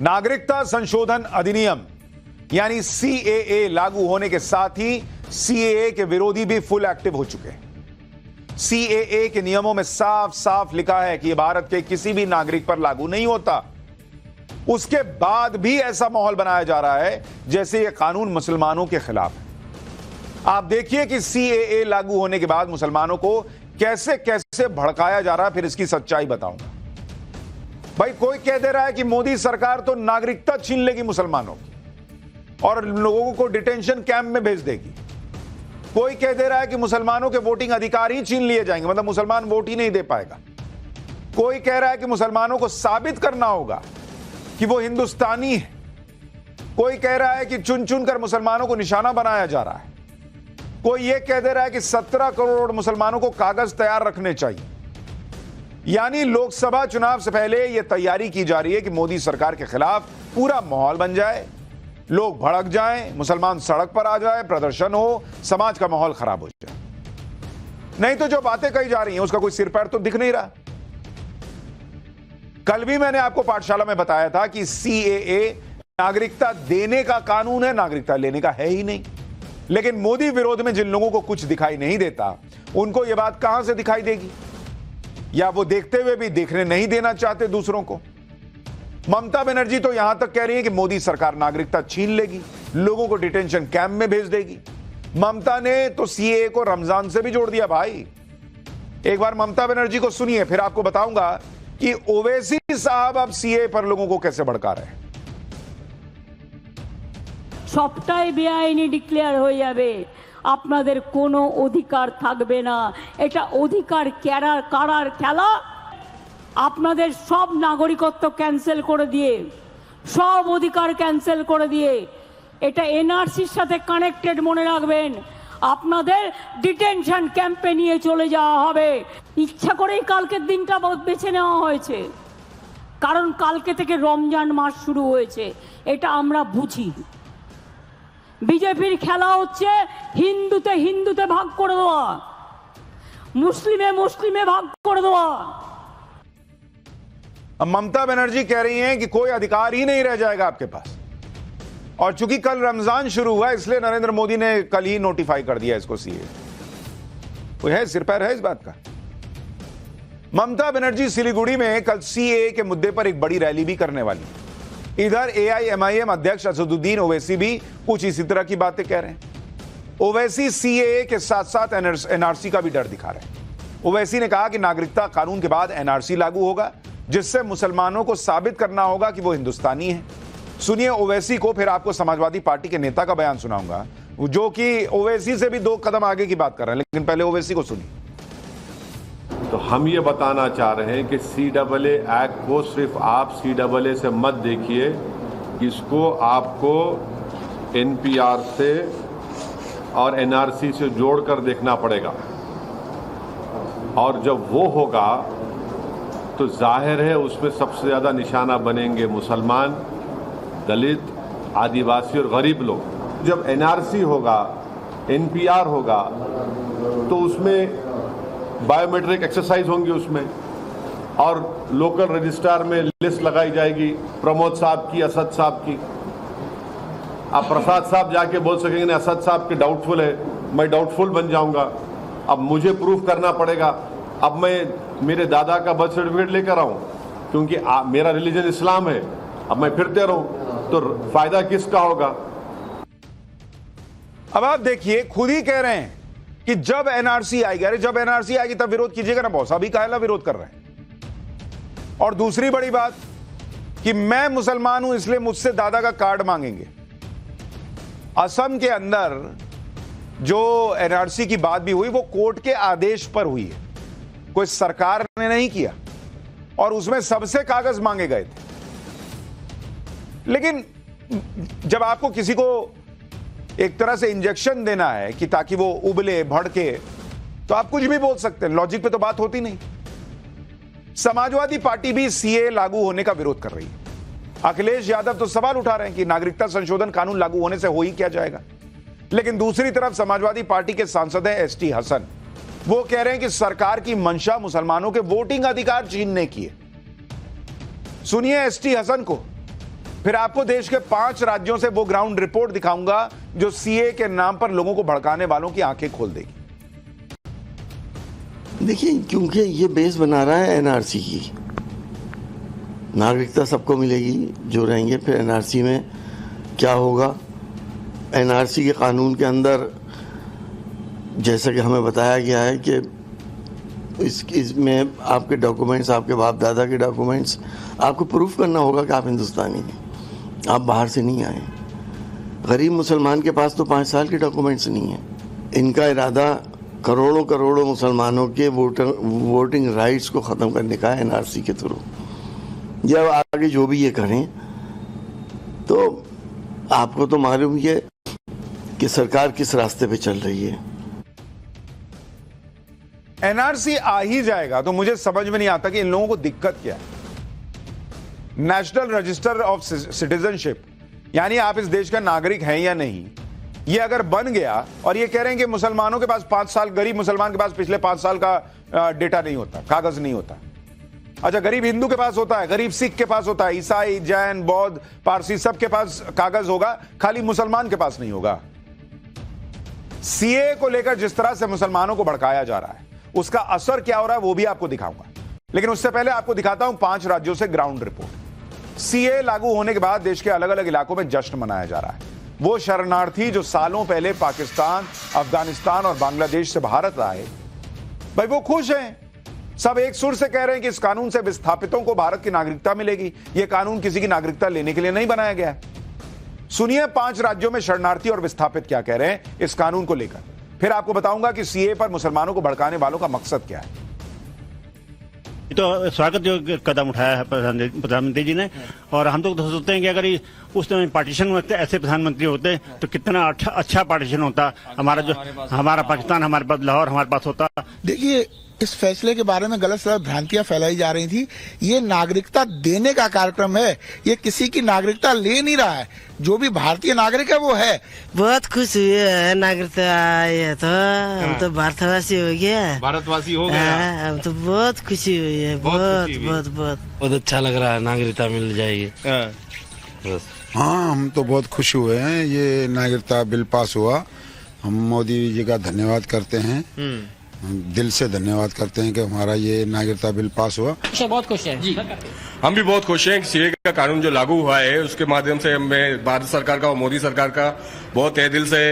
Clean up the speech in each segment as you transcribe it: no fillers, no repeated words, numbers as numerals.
नागरिकता संशोधन अधिनियम यानी सीएए लागू होने के साथ ही सीएए के विरोधी भी फुल एक्टिव हो चुके हैं। सीएए के नियमों में साफ साफ लिखा है कि यह भारत के किसी भी नागरिक पर लागू नहीं होता। उसके बाद भी ऐसा माहौल बनाया जा रहा है जैसे यह कानून मुसलमानों के खिलाफ है। आप देखिए कि सीएए लागू होने के बाद मुसलमानों को कैसे कैसे भड़काया जा रहा है। फिर इसकी सच्चाई बताऊंगा। भाई, कोई कह दे रहा है कि मोदी सरकार तो नागरिकता छीन लेगी मुसलमानों की और लोगों को डिटेंशन कैंप में भेज देगी। कोई कह दे रहा है कि मुसलमानों के वोटिंग अधिकार ही छीन लिए जाएंगे, मतलब मुसलमान वोट ही नहीं दे पाएगा। कोई कह रहा है कि मुसलमानों को साबित करना होगा कि वो हिंदुस्तानी है। कोई कह रहा है कि चुन चुन कर मुसलमानों को निशाना बनाया जा रहा है। कोई यह कह दे रहा है कि 17 करोड़ मुसलमानों को कागज तैयार रखने चाहिए। यानी लोकसभा चुनाव से पहले यह तैयारी की जा रही है कि मोदी सरकार के खिलाफ पूरा माहौल बन जाए, लोग भड़क जाएं, मुसलमान सड़क पर आ जाए, प्रदर्शन हो, समाज का माहौल खराब हो जाए। नहीं तो जो बातें कही जा रही हैं उसका कोई सिर पैर तो दिख नहीं रहा। कल भी मैंने आपको पाठशाला में बताया था कि सीएए नागरिकता देने का कानून है, नागरिकता लेने का है ही नहीं। लेकिन मोदी विरोध में जिन लोगों को कुछ दिखाई नहीं देता, उनको यह बात कहां से दिखाई देगी? या वो देखते हुए भी देखने नहीं देना चाहते दूसरों को। ममता बनर्जी तो यहां तक कह रही है कि मोदी सरकार नागरिकता छीन लेगी, लोगों को डिटेंशन कैंप में भेज देगी। ममता ने तो सीएए को रमजान से भी जोड़ दिया। भाई, एक बार ममता बनर्जी को सुनिए, फिर आपको बताऊंगा कि ओवैसी साहब अब सीएए पर लोगों को कैसे भड़का रहे हैं। সবটাই বেআইনি ডিক্লেয়ার হয়ে যাবে, আপনাদের কোনো অধিকার থাকবে না। এটা অধিকার কারার খেলা। আপনাদের সব নাগরিকত্ব ক্যান্সেল করে দিয়ে, সব অধিকার ক্যান্সেল করে দিয়ে, এটা এনআরসির সাথে কানেক্টেড মনে রাখবেন। আপনাদের ডিটেনশন ক্যাম্পে নিয়ে চলে যাওয়া হবে। ইচ্ছা করেই কালকের দিনটা বেছে নেওয়া হয়েছে, কারণ কালকে থেকে রমজান মাস শুরু হয়েছে। এটা আমরা বুঝি। বিজেপির খেলা হচ্ছে হিন্দুতে হিন্দুতে ভাগ করে দেওয়া, মুসলিমে মুসলিমে ভাগ করে দেওয়া। अब ममता बनर्जी कह रही हैं कि कोई अधिकार ही नहीं रह जाएगा आपके पास। और चूंकि कल रमजान शुरू हुआ इसलिए नरेंद्र मोदी ने कल ही नोटिफाई कर दिया इसको सीए। कोई है सिर पैर है इस बात का? ममता बनर्जी सिलीगुड़ी में कल सीए के मुद्दे पर एक बड़ी रैली भी करने वाली। इधर एआईएमआईएम अध्यक्ष असदुद्दीन ओवैसी भी कुछ इसी तरह की बातें कह रहे हैं। ओवैसी सीएए के साथ साथ एनआरसी का भी डर दिखा रहे हैं। ओवैसी ने कहा कि नागरिकता कानून के बाद एनआरसी लागू होगा, जिससे मुसलमानों को साबित करना होगा कि वो हिंदुस्तानी है। सुनिए ओवैसी को, फिर आपको समाजवादी पार्टी के नेता का बयान सुनाऊंगा, जो कि ओवैसी से भी 2 कदम आगे की बात कर रहे हैं। लेकिन पहले ओवैसी को सुनिए। तो हम ये बताना चाह रहे हैं कि सीएए एक्ट को सिर्फ आप सीएए से मत देखिए, इसको आपको एनपीआर से और एनआरसी से जोड़कर देखना पड़ेगा। और जब वो होगा तो जाहिर है उसमें सबसे ज़्यादा निशाना बनेंगे मुसलमान, दलित, आदिवासी और गरीब लोग। जब एनआरसी होगा, एनपीआर होगा, तो उसमें बायोमेट्रिक एक्सरसाइज होंगी उसमें, और लोकल रजिस्ट्रार में लिस्ट लगाई जाएगी प्रमोद साहब की, असद साहब की। अब प्रसाद साहब जाके बोल सकेंगे नहीं, असद साहब के डाउटफुल है, मैं डाउटफुल बन जाऊंगा। अब मुझे प्रूफ करना पड़ेगा। अब मैं मेरे दादा का बर्थ सर्टिफिकेट लेकर आऊं क्योंकि मेरा रिलीजन इस्लाम है, अब मैं फिरते रहूं तो फायदा किसका होगा? अब आप देखिए, खुद ही कह रहे हैं कि जब एनआरसी आएगी, अरे जब एनआरसी आएगी तब विरोध कीजिएगा ना बॉस, अभी काहेला विरोध कर रहे हैं। और दूसरी बड़ी बात कि मैं मुसलमान हूं इसलिए मुझसे दादा का कार्ड मांगेंगे। असम के अंदर जो एनआरसी की बात भी हुई वो कोर्ट के आदेश पर हुई है, कोई सरकार ने नहीं किया, और उसमें सबसे कागज मांगे गए थे। लेकिन जब आपको किसी को एक तरह से इंजेक्शन देना है कि ताकि वो उबले भड़के, तो आप कुछ भी बोल सकते हैं, लॉजिक पे तो बात होती नहीं। समाजवादी पार्टी भी सीए लागू होने का विरोध कर रही है। अखिलेश यादव तो सवाल उठा रहे हैं कि नागरिकता संशोधन कानून लागू होने से हो ही क्या जाएगा। लेकिन दूसरी तरफ समाजवादी पार्टी के सांसद हैं एसटी हसन, वो कह रहे हैं कि सरकार की मंशा मुसलमानों के वोटिंग अधिकार छीनने की है। सुनिए एसटी हसन को। फिर आपको देश के 5 राज्यों से वो ग्राउंड रिपोर्ट दिखाऊंगा जो सीए के नाम पर लोगों को भड़काने वालों की आंखें खोल देगी। देखिए, क्योंकि ये बेस बना रहा है एनआरसी की, नागरिकता सबको मिलेगी जो रहेंगे। फिर एनआरसी में क्या होगा, एनआरसी के कानून के अंदर जैसा कि हमें बताया गया है कि इसमें आपके डॉक्यूमेंट्स, आपके बाप दादा के डॉक्यूमेंट्स, आपको प्रूफ करना होगा कि आप हिंदुस्तानी हैं, आप बाहर से नहीं आए। गरीब मुसलमान के पास तो 5 साल के डॉक्यूमेंट्स नहीं हैं। इनका इरादा करोड़ों करोड़ों मुसलमानों के वोटिंग राइट्स को ख़त्म करने का है एनआरसी के थ्रू। जब आगे जो भी ये करें तो आपको तो मालूम ही है कि सरकार किस रास्ते पे चल रही है। एनआरसी आ ही जाएगा तो मुझे समझ में नहीं आता कि इन लोगों को दिक्कत क्या है। नेशनल रजिस्टर ऑफ सिटीजनशिप, यानी आप इस देश का नागरिक हैं या नहीं, ये अगर बन गया और ये कह रहे हैं कि मुसलमानों के पास 5 साल, गरीब मुसलमान के पास पिछले 5 साल का डेटा नहीं होता, कागज नहीं होता। अच्छा, गरीब हिंदू के पास होता है, गरीब सिख के पास होता है, ईसाई, जैन, बौद्ध, पारसी सबके पास कागज होगा, खाली मुसलमान के पास नहीं होगा। सीए को लेकर जिस तरह से मुसलमानों को भड़काया जा रहा है, उसका असर क्या हो रहा है वो भी आपको दिखाऊंगा। लेकिन उससे पहले आपको दिखाता हूं 5 राज्यों से ग्राउंड रिपोर्ट। सीए लागू होने के बाद देश के अलग अलग इलाकों में जश्न मनाया जा रहा है। वो शरणार्थी जो सालों पहले पाकिस्तान, अफगानिस्तान और बांग्लादेश से भारत आए, भाई वो खुश हैं। सब एक सुर से कह रहे हैं कि इस कानून से विस्थापितों को भारत की नागरिकता मिलेगी। यह कानून किसी की नागरिकता लेने के लिए नहीं बनाया गया है। सुनिए 5 राज्यों में शरणार्थी और विस्थापित क्या कह रहे हैं इस कानून को लेकर। फिर आपको बताऊंगा कि सीए पर मुसलमानों को भड़काने वालों का मकसद क्या है। तो स्वागत जो कदम उठाया है प्रधानमंत्री जी ने, और हम तो सोचते हैं कि अगर उस समय पार्टीशन में ऐसे प्रधानमंत्री होते तो कितना अच्छा पार्टीशन होता। हमारा पाकिस्तान हमारे पास, लाहौर हमारे पास होता। देखिए, इस फैसले के बारे में गलत भ्रांतियां फैलाई जा रही थी। ये नागरिकता देने का कार्यक्रम है, ये किसी की नागरिकता ले नहीं रहा है। जो भी भारतीय नागरिक है वो है। बहुत खुश हुए है नागरिकता आया तो, हम तो भारतवासी हो गया, भारतवासी हो गया। हम तो बहुत खुशी हुई है, बहुत अच्छा लग रहा है, नागरिकता मिल जाएगी। हाँ, हम तो बहुत खुश हुए हैं। ये नागरिकता बिल पास हुआ, हम मोदी जी का धन्यवाद करते हैं, दिल से धन्यवाद करते हैं कि हमारा ये नागरिकता बिल पास हुआ। बहुत खुश हैं जी। हम भी बहुत खुश हैं कि सीए का कानून जो लागू हुआ है उसके माध्यम से मैं भारत सरकार का और मोदी सरकार का बहुत तहे दिल से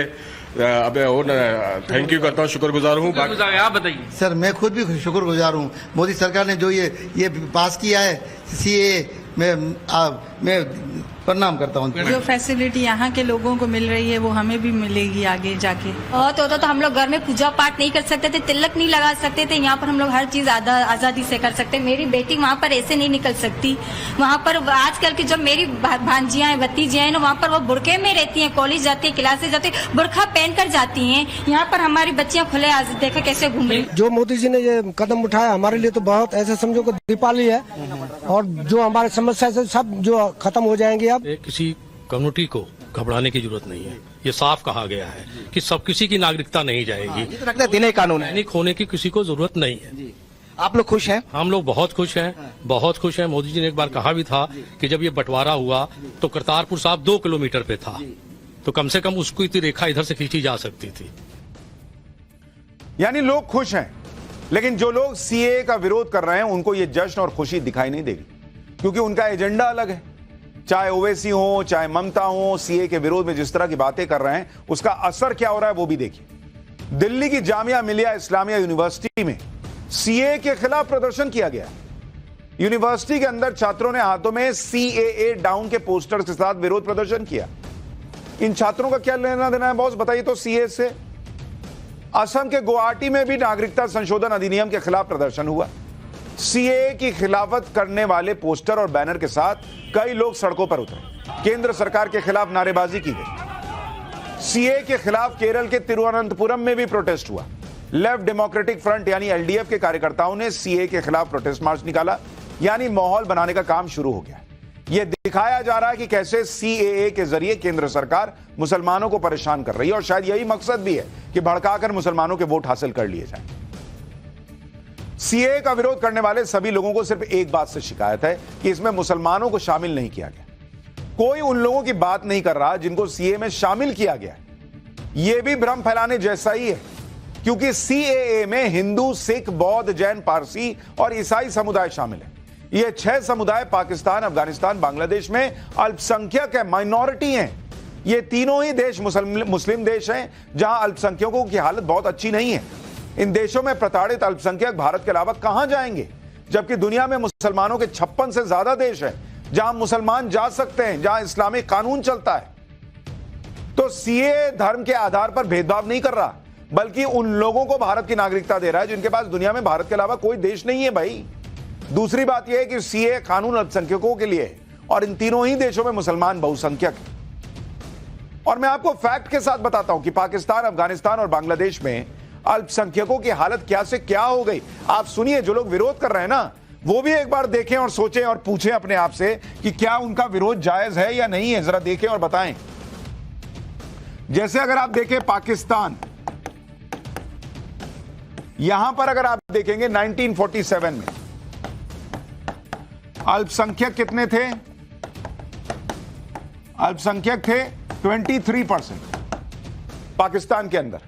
थैंक यू करता हूँ, शुक्रगुजार हूँ। आप बताइए। सर, मैं खुद भी शुक्रगुजार हूँ। मोदी सरकार ने जो ये पास किया है सीए, मैं प्रणाम करता हूँ। जो फैसिलिटी यहाँ के लोगों को मिल रही है वो हमें भी मिलेगी आगे जाके। बहुत होता तो हम लोग घर में पूजा पाठ नहीं कर सकते थे, तिलक नहीं लगा सकते थे। यहाँ पर हम लोग हर चीज आजादी से कर सकते। मेरी बेटी वहाँ पर ऐसे नहीं निकल सकती। वहाँ पर आजकल की जो मेरी भांजियां हैं, भतीजियां हैं, वहाँ पर वो बुरके में रहती हैं, कॉलेज जाती है, क्लासेज जाती है, बुरखा पहन कर जाती हैं। यहाँ पर हमारी बच्चियां खुले देखा कैसे घूम रही। जो मोदी जी ने ये कदम उठाया हमारे लिए तो बहुत, ऐसे समझो कि दीपावली है, और जो हमारे समस्या से सब जो खत्म हो जाएंगे। अब किसी कम्युनिटी को घबराने की जरूरत नहीं है। ये साफ कहा गया है कि सब किसी की नागरिकता नहीं जाएगी। लगता है दिन कानून है, होने की किसी को जरूरत नहीं है। आप लोग खुश हैं? हम लोग बहुत खुश हैं, बहुत खुश हैं। मोदी जी ने एक बार कहा भी था कि जब ये बंटवारा हुआ तो करतारपुर साहब 2 किलोमीटर पे था, तो कम से कम उसको इतनी रेखा इधर से खींची जा सकती थी। यानी लोग खुश हैं, लेकिन जो लोग सीए का विरोध कर रहे हैं उनको ये जश्न और खुशी दिखाई नहीं देगी, क्योंकि उनका एजेंडा अलग है। चाहे ओवैसी हो, चाहे ममता हो, सीए के विरोध में जिस तरह की बातें कर रहे हैं उसका असर क्या हो रहा है वो भी देखिए। दिल्ली की जामिया मिलिया इस्लामिया यूनिवर्सिटी में सीए के खिलाफ प्रदर्शन किया गया। यूनिवर्सिटी के अंदर छात्रों ने हाथों में सीएए डाउन के पोस्टर्स के साथ विरोध प्रदर्शन किया। इन छात्रों का क्या लेना देना है बॉस, बताइए तो सीए से। असम के गुवाहाटी में भी नागरिकता संशोधन अधिनियम के खिलाफ प्रदर्शन हुआ। सीए की खिलाफत करने वाले पोस्टर और बैनर के साथ कई लोग सड़कों पर उतरे। केंद्र सरकार के खिलाफ नारेबाजी की गई। सीए के खिलाफ केरल के तिरुवनंतपुरम में भी प्रोटेस्ट हुआ। लेफ्ट डेमोक्रेटिक फ्रंट यानी एलडीएफ के कार्यकर्ताओं ने सीए के खिलाफ प्रोटेस्ट मार्च निकाला, यानी माहौल बनाने का काम शुरू हो गया। यह दिखाया जा रहा है कि कैसे सीएए के जरिए केंद्र सरकार मुसलमानों को परेशान कर रही है, और शायद यही मकसद भी है कि भड़काकर मुसलमानों के वोट हासिल कर लिए जाएं। सीए का विरोध करने वाले सभी लोगों को सिर्फ एक बात से शिकायत है कि इसमें मुसलमानों को शामिल नहीं किया गया। कोई उन लोगों की बात नहीं कर रहा जिनको सीए में शामिल किया गया। यह भी भ्रम फैलाने जैसा ही है, क्योंकि सीएए में हिंदू, सिख, बौद्ध, जैन, पारसी और ईसाई समुदाय शामिल है। ये 6 समुदाय पाकिस्तान, अफगानिस्तान, बांग्लादेश में अल्पसंख्यक है, माइनॉरिटी हैं। ये तीनों ही देश मुस्लिम देश हैं जहां अल्पसंख्यकों की हालत बहुत अच्छी नहीं है। इन देशों में प्रताड़ित अल्पसंख्यक भारत के अलावा कहां जाएंगे, जबकि दुनिया में मुसलमानों के 56 से ज्यादा देश हैं जहां मुसलमान जा सकते हैं, जहां इस्लामिक कानून चलता है। तो सीए धर्म के आधार पर भेदभाव नहीं कर रहा, बल्कि उन लोगों को भारत की नागरिकता दे रहा है जिनके पास दुनिया में भारत के अलावा कोई देश नहीं है भाई। दूसरी बात यह है कि सीए कानून अल्पसंख्यकों के लिए है और इन तीनों ही देशों में मुसलमान बहुसंख्यक है। और मैं आपको फैक्ट के साथ बताता हूं कि पाकिस्तान, अफगानिस्तान और बांग्लादेश में अल्पसंख्यकों की हालत क्या से क्या हो गई। आप सुनिए, जो लोग विरोध कर रहे हैं ना, वो भी एक बार देखें और सोचें और पूछें अपने आप से कि क्या उनका विरोध जायज है या नहीं है। जरा देखें और बताएं। जैसे अगर आप देखें पाकिस्तान, यहां पर अगर आप देखेंगे 1947 में अल्पसंख्यक कितने थे? अल्पसंख्यक थे 23% पाकिस्तान के अंदर।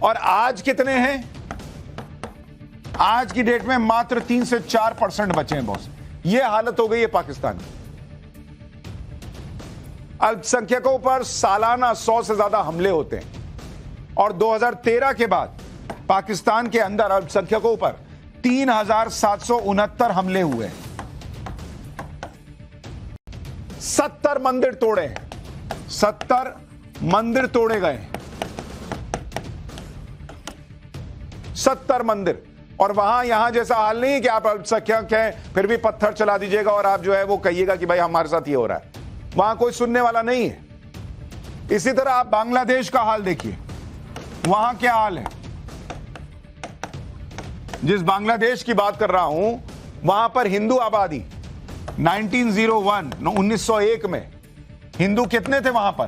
और आज कितने हैं? आज की डेट में मात्र 3 से 4% बचे हैं बॉस। यह हालत हो गई है पाकिस्तान की। अल्पसंख्यकों पर सालाना 100 से ज्यादा हमले होते हैं और 2013 के बाद पाकिस्तान के अंदर अल्पसंख्यकों पर 3769 हमले हुए। 70 मंदिर तोड़े हैं, 70 मंदिर तोड़े गए, 70 मंदिर। और वहां यहां जैसा हाल नहीं है कि आप अल्पसंख्यक हैं फिर भी पत्थर चला दीजिएगा और आप जो है वो कहिएगा कि भाई हमारे साथ ये हो रहा है। वहां कोई सुनने वाला नहीं है। इसी तरह आप बांग्लादेश का हाल देखिए, वहां क्या हाल है। जिस बांग्लादेश की बात कर रहा हूं वहां पर हिंदू आबादी 1901 में हिंदू कितने थे वहां पर?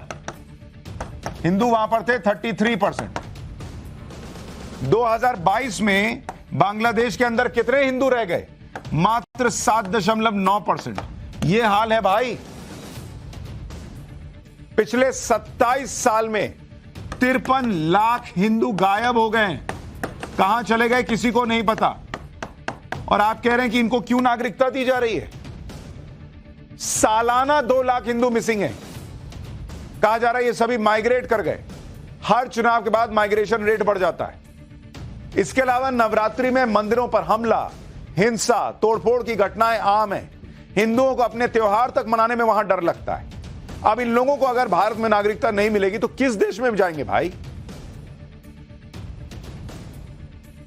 हिंदू वहां पर थे 33%। 2022 में बांग्लादेश के अंदर कितने हिंदू रह गए? मात्र 7.9%। यह हाल है भाई। पिछले 27 साल में 53 लाख हिंदू गायब हो गए। कहां चले गए किसी को नहीं पता। और आप कह रहे हैं कि इनको क्यों नागरिकता दी जा रही है? सालाना 2 लाख हिंदू मिसिंग हैं। कहा जा रहा है ये सभी माइग्रेट कर गए। हर चुनाव के बाद माइग्रेशन रेट बढ़ जाता है। इसके अलावा नवरात्रि में मंदिरों पर हमला, हिंसा, तोड़फोड़ की घटनाएं आम है। हिंदुओं को अपने त्योहार तक मनाने में वहां डर लगता है। अब इन लोगों को अगर भारत में नागरिकता नहीं मिलेगी तो किस देश में जाएंगे भाई?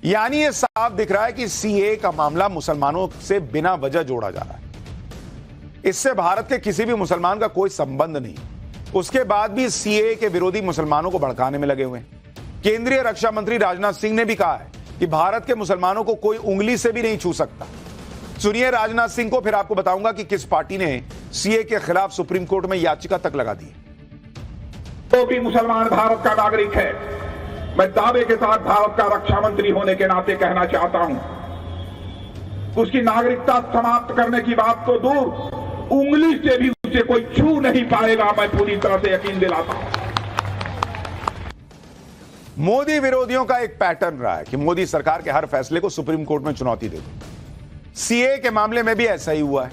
यानी ये साफ दिख रहा है कि सीए का मामला मुसलमानों से बिना वजह जोड़ा जा रहा है। इससे भारत के किसी भी मुसलमान का कोई संबंध नहीं। उसके बाद भी सीए के विरोधी मुसलमानों को भड़काने में लगे हुए हैं। केंद्रीय रक्षा मंत्री राजनाथ सिंह ने भी कहा है कि भारत के मुसलमानों को कोई उंगली से भी नहीं छू सकता। सुनिए राजनाथ सिंह को, फिर आपको बताऊंगा कि किस पार्टी ने सीए के खिलाफ सुप्रीम कोर्ट में याचिका तक लगा दी। तो भी मुसलमान भारत का नागरिक है। मैं दावे के साथ भारत का रक्षा मंत्री होने के नाते कहना चाहता हूं, उसकी नागरिकता समाप्त करने की बात तो दूर, उंगली से भी उसे कोई छू नहीं पाएगा। मैं पूरी तरह से यकीन दिलाता हूं। मोदी विरोधियों का एक पैटर्न रहा है कि मोदी सरकार के हर फैसले को सुप्रीम कोर्ट में चुनौती दे दो। सीए के मामले में भी ऐसा ही हुआ है।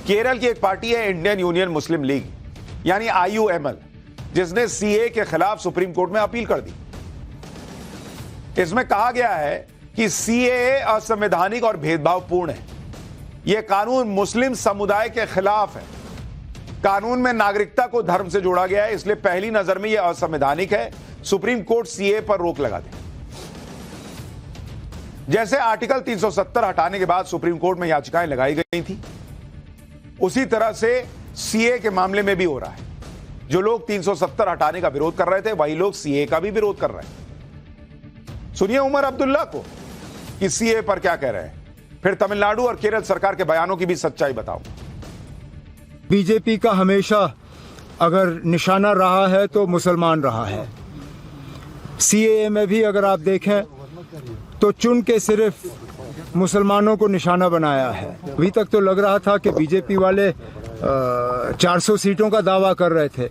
केरल की एक पार्टी है इंडियन यूनियन मुस्लिम लीग, यानी IUML, जिसने सीए के खिलाफ सुप्रीम कोर्ट में अपील कर दी। इसमें कहा गया है कि सीए असंवैधानिक और भेदभावपूर्ण है। यह कानून मुस्लिम समुदाय के खिलाफ है। कानून में नागरिकता को धर्म से जोड़ा गया है, इसलिए पहली नजर में यह असंवैधानिक है। सुप्रीम कोर्ट सीए पर रोक लगा दे। जैसे आर्टिकल 370 हटाने के बाद सुप्रीम कोर्ट में याचिकाएं लगाई गई थी, उसी तरह से सीए के मामले में भी हो रहा है। जो लोग 370 हटाने का विरोध कर रहे थे, वही लोग सीए का भी विरोध कर रहे हैं। सुनिए उमर अब्दुल्ला को कि सीए पर क्या कह रहे हैं, फिर तमिलनाडु और केरल सरकार के बयानों की भी सच्चाई बताओ। बीजेपी का हमेशा अगर निशाना रहा है तो मुसलमान रहा है। सीएए में भी अगर आप देखें तो चुन के सिर्फ मुसलमानों को निशाना बनाया है। अभी तक तो लग रहा था कि बीजेपी वाले 400 सीटों का दावा कर रहे थे।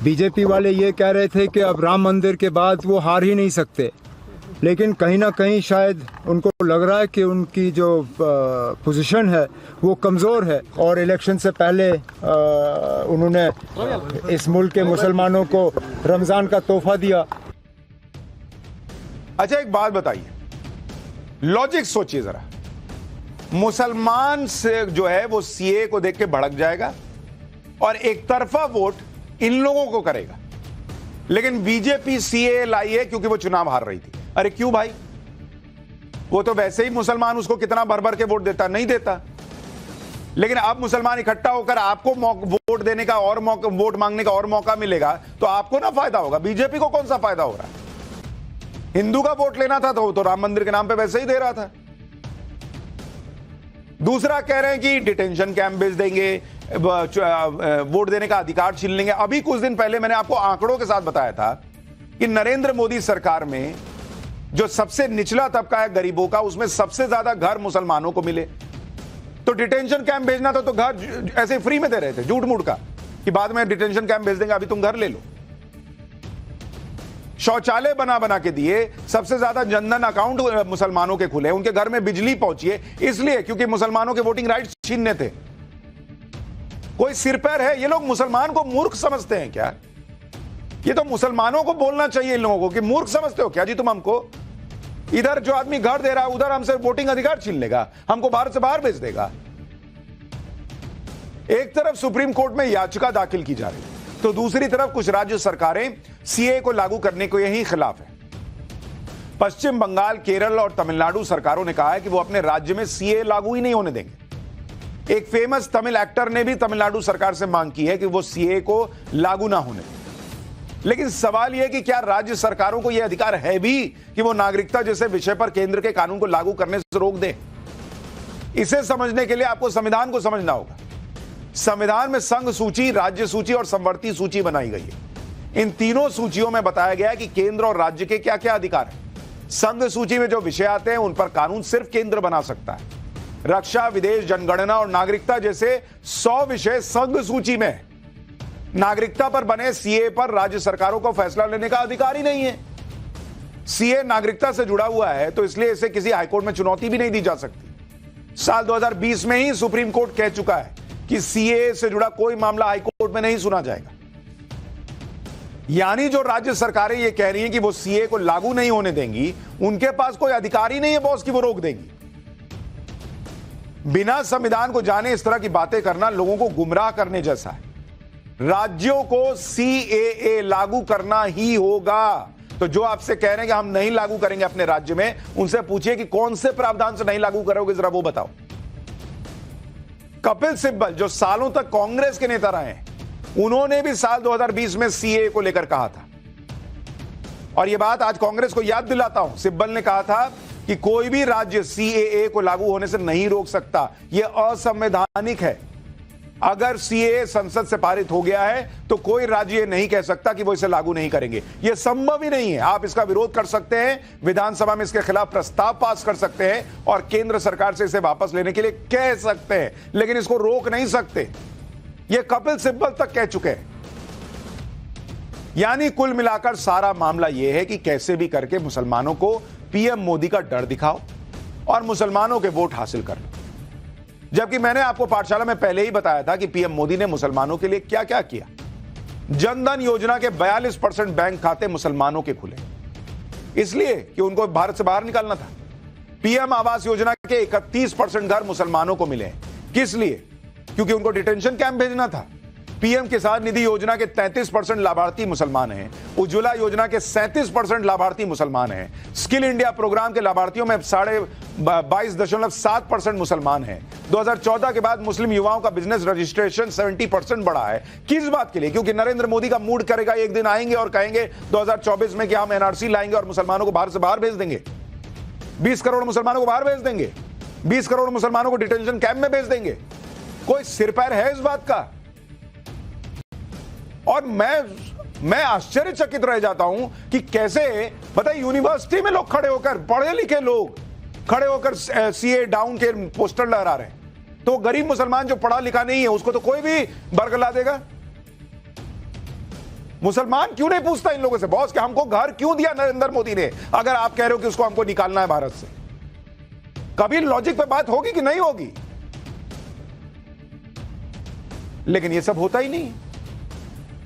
बीजेपी वाले ये कह रहे थे कि अब राम मंदिर के बाद वो हार ही नहीं सकते, लेकिन कहीं ना कहीं शायद उनको लग रहा है कि उनकी जो पोजीशन है वो कमज़ोर है और इलेक्शन से पहले उन्होंने इस मुल्क के मुसलमानों को रमज़ान का तोहफा दिया। अच्छा, एक बात बताइए, लॉजिक सोचिए जरा। मुसलमान से जो है वो सीए को देख के भड़क जाएगा और एक तरफा वोट इन लोगों को करेगा, लेकिन बीजेपी सीए लाई है क्योंकि वो चुनाव हार रही थी। अरे क्यों भाई? वो तो वैसे ही मुसलमान उसको कितना भर भर के वोट देता, नहीं देता, लेकिन अब मुसलमान इकट्ठा होकर आपको वोट देने का और मौका, वोट मांगने का और मौका मिलेगा तो आपको ना फायदा होगा। बीजेपी को कौन सा फायदा हो रहा है? हिंदू का वोट लेना था तो राम मंदिर के नाम पे वैसे ही दे रहा था। दूसरा कह रहे हैं कि डिटेंशन कैंप भेज देंगे, वोट देने का अधिकार छीन लेंगे। अभी कुछ दिन पहले मैंने आपको आंकड़ों के साथ बताया था कि नरेंद्र मोदी सरकार में जो सबसे निचला तबका है गरीबों का, उसमें सबसे ज्यादा घर मुसलमानों को मिले। तो डिटेंशन कैंप भेजना था तो घर ऐसे फ्री में दे रहे थे, झूठ मूठ का, कि बाद में डिटेंशन कैंप भेज देंगे, अभी तुम घर ले लो। शौचालय बना बना के दिए, सबसे ज्यादा जनधन अकाउंट मुसलमानों के खुले, उनके घर में बिजली पहुंची है, इसलिए क्योंकि मुसलमानों के वोटिंग राइट्स छीनने थे। कोई सिर पैर है? ये लोग मुसलमान को मूर्ख समझते हैं क्या? ये तो मुसलमानों को बोलना चाहिए इन लोगों को कि मूर्ख समझते हो क्या जी तुम हमको? इधर जो आदमी घर दे रहा है उधर हमसे वोटिंग अधिकार छीन लेगा, हमको भारत से बाहर भेज देगा। एक तरफ सुप्रीम कोर्ट में याचिका दाखिल की जा रही है तो दूसरी तरफ कुछ राज्य सरकारें सीए को लागू करने को यही खिलाफ है। पश्चिम बंगाल, केरल और तमिलनाडु सरकारों ने कहा है कि वो अपने राज्य में सीए लागू ही नहीं होने देंगे। एक फेमस तमिल एक्टर ने भी तमिलनाडु सरकार से मांग की है कि वो सीए को लागू ना होने दें। लेकिन सवाल यह कि क्या राज्य सरकारों को यह अधिकार है भी कि वो नागरिकता जैसे विषय पर केंद्र के कानून को लागू करने से रोक दें? इसे समझने के लिए आपको संविधान को समझना होगा। संविधान में संघ सूची, राज्य सूची और समवर्ती सूची बनाई गई है। इन तीनों सूचियों में बताया गया है कि केंद्र और राज्य के क्या क्या अधिकार हैं। संघ सूची में जो विषय आते हैं उन पर कानून सिर्फ केंद्र बना सकता है। रक्षा, विदेश, जनगणना और नागरिकता जैसे 100 विषय संघ सूची में है। नागरिकता पर बने सीए पर राज्य सरकारों को फैसला लेने का अधिकार ही नहीं है। सीए नागरिकता से जुड़ा हुआ है तो इसलिए इसे किसी हाईकोर्ट में चुनौती भी नहीं दी जा सकती। साल 2020 में ही सुप्रीम कोर्ट कह चुका है कि सीए से जुड़ा कोई मामला हाईकोर्ट में नहीं सुना जाएगा। यानी जो राज्य सरकारें ये कह रही हैं कि वो सीए को लागू नहीं होने देंगी, उनके पास कोई अधिकार ही नहीं है बॉस कि वो रोक देंगी। बिना संविधान को जाने इस तरह की बातें करना लोगों को गुमराह करने जैसा है। राज्यों को सीएए लागू करना ही होगा। तो जो आपसे कह रहे हैं कि हम नहीं लागू करेंगे अपने राज्य में, उनसे पूछिए कि कौन से प्रावधान से नहीं लागू करोगे, जरा वो बताओ। कपिल सिब्बल जो सालों तक कांग्रेस के नेता रहे हैं, उन्होंने भी साल 2020 में सीए को लेकर कहा था, और यह बात आज कांग्रेस को याद दिलाता हूं। सिब्बल ने कहा था कि कोई भी राज्य सीएए को लागू होने से नहीं रोक सकता, यह असंवैधानिक है। अगर सीए संसद से पारित हो गया है तो कोई राज्य नहीं कह सकता कि वो इसे लागू नहीं करेंगे। यह संभव ही नहीं है। आप इसका विरोध कर सकते हैं, विधानसभा में इसके खिलाफ प्रस्ताव पास कर सकते हैं और केंद्र सरकार से इसे वापस लेने के लिए कह सकते हैं, लेकिन इसको रोक नहीं सकते। यह कपिल सिब्बल तक कह चुके हैं। यानी कुल मिलाकर सारा मामला यह है कि कैसे भी करके मुसलमानों को पीएम मोदी का डर दिखाओ और मुसलमानों के वोट हासिल कर लो। जबकि मैंने आपको पाठशाला में पहले ही बताया था कि पीएम मोदी ने मुसलमानों के लिए क्या क्या किया। जनधन योजना के 42% बैंक खाते मुसलमानों के खुले, इसलिए कि उनको भारत से बाहर निकालना था। पीएम आवास योजना के 31% घर मुसलमानों को मिले। किस लिए? क्योंकि उनको डिटेंशन कैंप भेजना था। पीएम किसान निधि योजना के 33% लाभार्थी मुसलमान हैं। उज्ज्वला योजना के 37% लाभार्थी मुसलमान हैं। स्किल इंडिया प्रोग्राम के लाभार्थियों में 22.7% मुसलमान हैं। 2014 के बाद मुस्लिम युवाओं का बिजनेस रजिस्ट्रेशन 70% बढ़ा है। किस बात के लिए? क्योंकि नरेंद्र मोदी का मूड करेगा, एक दिन आएंगे और कहेंगे 2024 में कि हम एनआरसी लाएंगे और मुसलमानों को बाहर से बाहर भेज देंगे। 20 करोड़ मुसलमानों को बाहर भेज देंगे, 20 करोड़ मुसलमानों को डिटेंशन कैंप में भेज देंगे। कोई सिर पैर है इस बात का? और मैं आश्चर्यचकित रह जाता हूं कि कैसे, बताइए, यूनिवर्सिटी में लोग खड़े होकर, पढ़े लिखे लोग खड़े होकर सीए डाउन के पोस्टर लहरा रहे हैं। तो गरीब मुसलमान जो पढ़ा लिखा नहीं है उसको तो कोई भी बरगला देगा। मुसलमान क्यों नहीं पूछता इन लोगों से, बॉस कि हमको घर क्यों दिया नरेंद्र मोदी ने, अगर आप कह रहे हो कि उसको हमको निकालना है भारत से। कभी लॉजिक पे बात होगी कि नहीं होगी? लेकिन ये सब होता ही नहीं है।